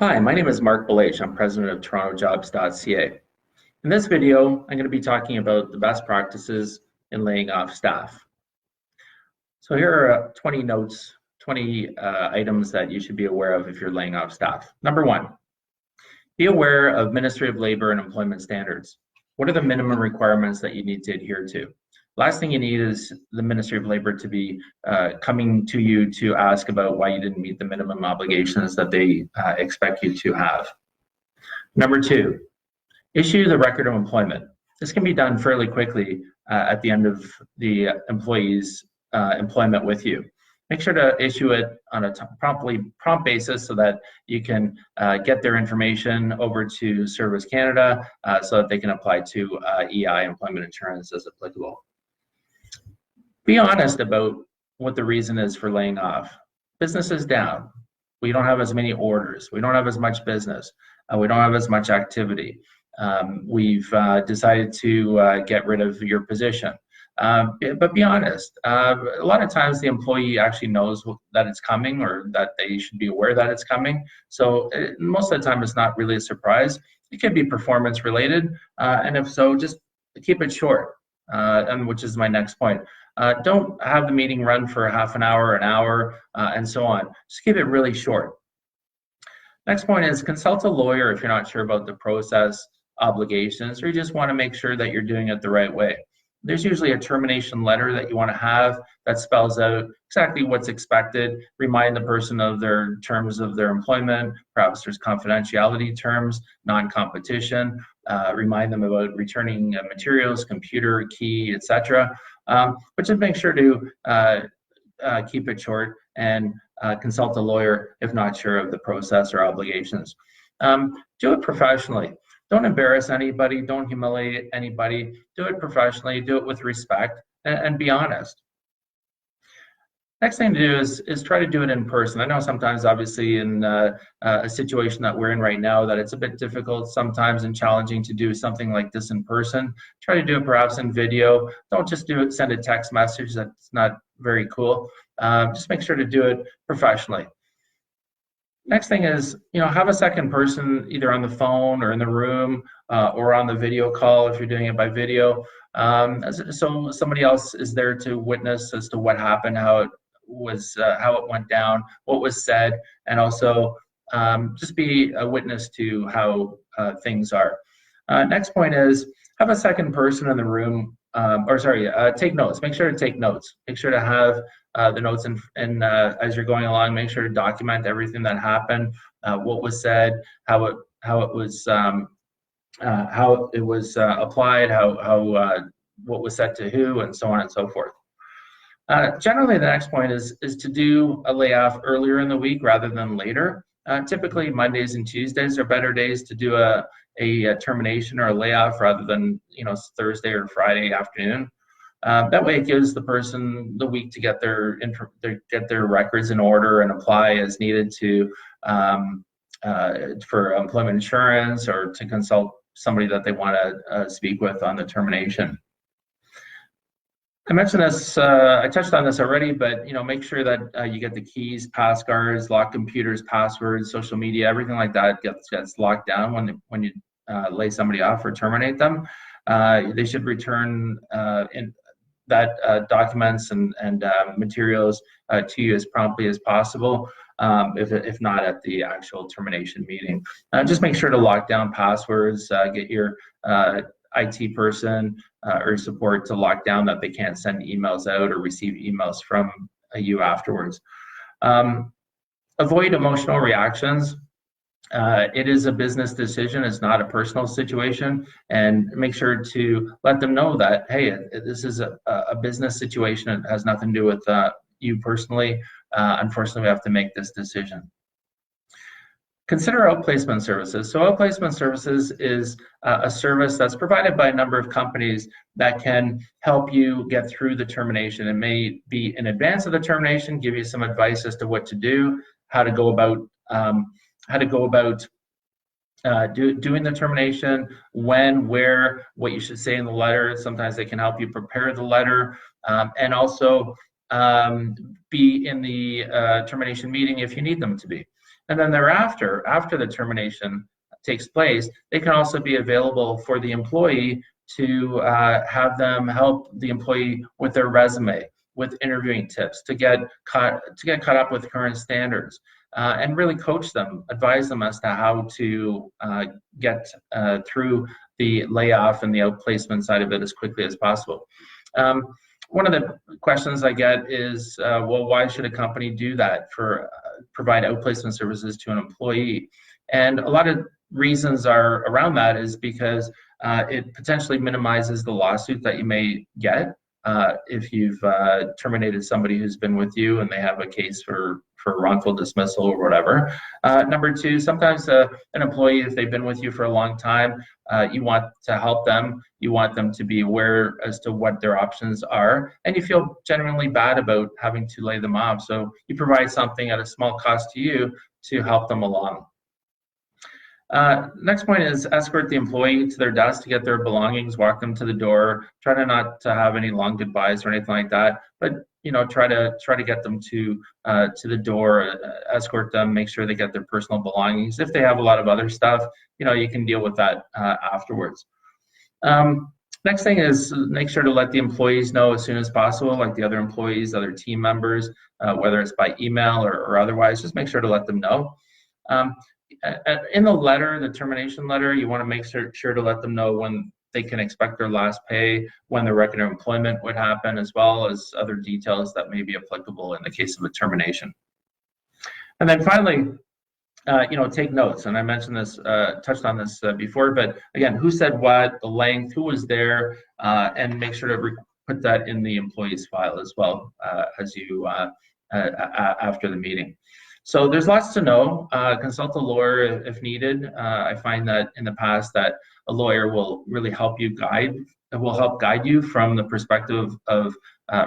Hi, my name is Marc Belaiche. I'm president of TorontoJobs.ca. In this video, I'm going to be talking about the best practices in laying off staff. So here are 20 notes, 20 items that you should be aware of if you're laying off staff. Number one, be aware of administrative labor and employment standards. What are the minimum requirements that you need to adhere to? Last thing you need is the Ministry of Labor to be coming to you to ask about why you didn't meet the minimum obligations that they expect you to have. Number two, issue the record of employment. This can be done fairly quickly at the end of the employee's employment with you. Make sure to issue it on a prompt basis so that you can get their information over to Service Canada so that they can apply to EI, employment insurance, as applicable. Be honest about what the reason is for laying off. Business is down. We don't have as many orders. We don't have as much business. We don't have as much activity. We've decided to get rid of your position. But be honest. A lot of times the employee actually knows that it's coming, or that they should be aware that it's coming. So most of the time it's not really a surprise. It could be performance related. And if so, just keep it short. And which is my next point. Don't have the meeting run for half an hour, and so on. Just keep it really short. Next point is consult a lawyer if you're not sure about the process, obligations, or you just want to make sure that you're doing it the right way. There's usually a termination letter that you want to have that spells out exactly what's expected, remind the person of their terms of their employment, perhaps there's confidentiality terms, non-competition, remind them about returning materials, computer, key, etc. But just make sure to keep it short and consult a lawyer if not sure of the process or obligations. Do it professionally. Don't embarrass anybody. Don't humiliate anybody. Do it professionally. Do it with respect, and be honest. Next thing to do is try to do it in person. I know sometimes, obviously, in a situation that we're in right now, that it's a bit difficult sometimes and challenging to do something like this in person. Try to do it perhaps in video. Don't just send a text message. That's not very cool. Just make sure to do it professionally. Next thing is, have a second person either on the phone or in the room or on the video call if you're doing it by video. So somebody else is there to witness as to what happened, how it went down, what was said, and also just be a witness to how things are. Next point is have a second person in the room, take notes. Make sure to take notes. Make sure to have the notes and as you're going along, make sure to document everything that happened, what was said, how it was applied, what was said to who, and so on and so forth. Generally, the next point is to do a layoff earlier in the week rather than later. Typically, Mondays and Tuesdays are better days to do a termination or a layoff rather than Thursday or Friday afternoon. That way, it gives the person the week to get their records in order and apply as needed to for employment insurance or to consult somebody that they want to speak with on the termination. I mentioned this, I touched on this already, but make sure that you get the keys, pass guards, lock computers, passwords, social media, everything like that gets locked down when you lay somebody off or terminate them. They should return in that documents and materials to you as promptly as possible, if not at the actual termination meeting. Just make sure to lock down passwords, get your IT person or support to lock down that they can't send emails out or receive emails from you afterwards. Avoid emotional reactions. It is a business decision. It's not a personal situation, and make sure to let them know that, hey, this is a business situation. It has nothing to do with you personally. Unfortunately, we have to make this decision. Consider outplacement services. So outplacement services is a service that's provided by a number of companies that can help you get through the termination. It may be in advance of the termination, give you some advice as to what to do, how to go about doing the termination, when, where, what you should say in the letter. Sometimes they can help you prepare the letter, and also be in the termination meeting if you need them to be. And then thereafter, after the termination takes place, they can also be available for the employee to have them help the employee with their resume, with interviewing tips, to get caught up with current standards, and really coach them, advise them as to how to get through the layoff and the outplacement side of it as quickly as possible. One of the questions I get is, well, why should a company do that provide outplacement services to an employee? And a lot of reasons are around that is because it potentially minimizes the lawsuit that you may get if you've terminated somebody who's been with you and they have a case for wrongful dismissal or whatever. Number two, sometimes an employee, if they've been with you for a long time, you want to help them. You want them to be aware as to what their options are, and you feel genuinely bad about having to lay them off. So you provide something at a small cost to you to help them along. Next point is escort the employee to their desk to get their belongings, walk them to the door. Try not to have any long goodbyes or anything like that, but try to get them to the door, escort them, make sure they get their personal belongings. If they have a lot of other stuff, you can deal with that afterwards. Next thing is make sure to let the employees know as soon as possible, like the other employees, other team members, whether it's by email or otherwise, just make sure to let them know. In the letter, the termination letter, you want to make sure to let them know when they can expect their last pay, when the record of employment would happen, as well as other details that may be applicable in the case of a termination. And then finally, take notes. And I mentioned this, touched on this before, but again, who said what, the length, who was there, and make sure to put that in the employee's file as well as you after the meeting. So there's lots to know. Consult a lawyer if needed. I find that in the past that a lawyer will really help guide you from the perspective of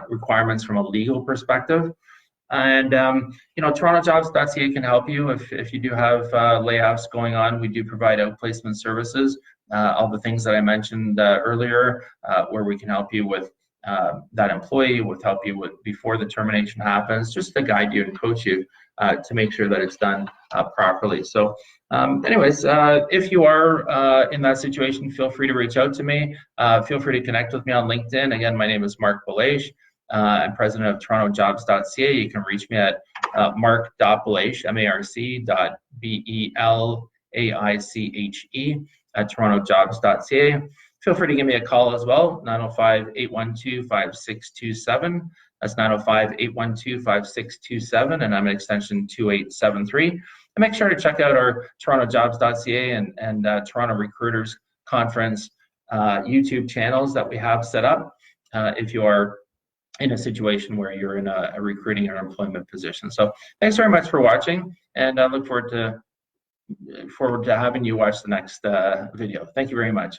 requirements from a legal perspective. And TorontoJobs.ca can help you if you do have layoffs going on. We do provide outplacement services, all the things that I mentioned earlier, where we can help you with that employee, help you with before the termination happens, just to guide you and coach you to make sure that it's done properly. So anyways, if you are in that situation, feel free to reach out to me. Feel free to connect with me on LinkedIn. Again, my name is Marc Belaiche. I'm president of TorontoJobs.ca. You can reach me at marc.belaiche, marc.belaiche at TorontoJobs.ca. Feel free to give me a call as well, 905-812-5627. That's 905-812-5627, and I'm at extension 2873. And make sure to check out our TorontoJobs.ca and Toronto Recruiters Conference YouTube channels that we have set up if you are in a situation where you're in a recruiting or employment position. So thanks very much for watching, and I look forward to having you watch the next video. Thank you very much.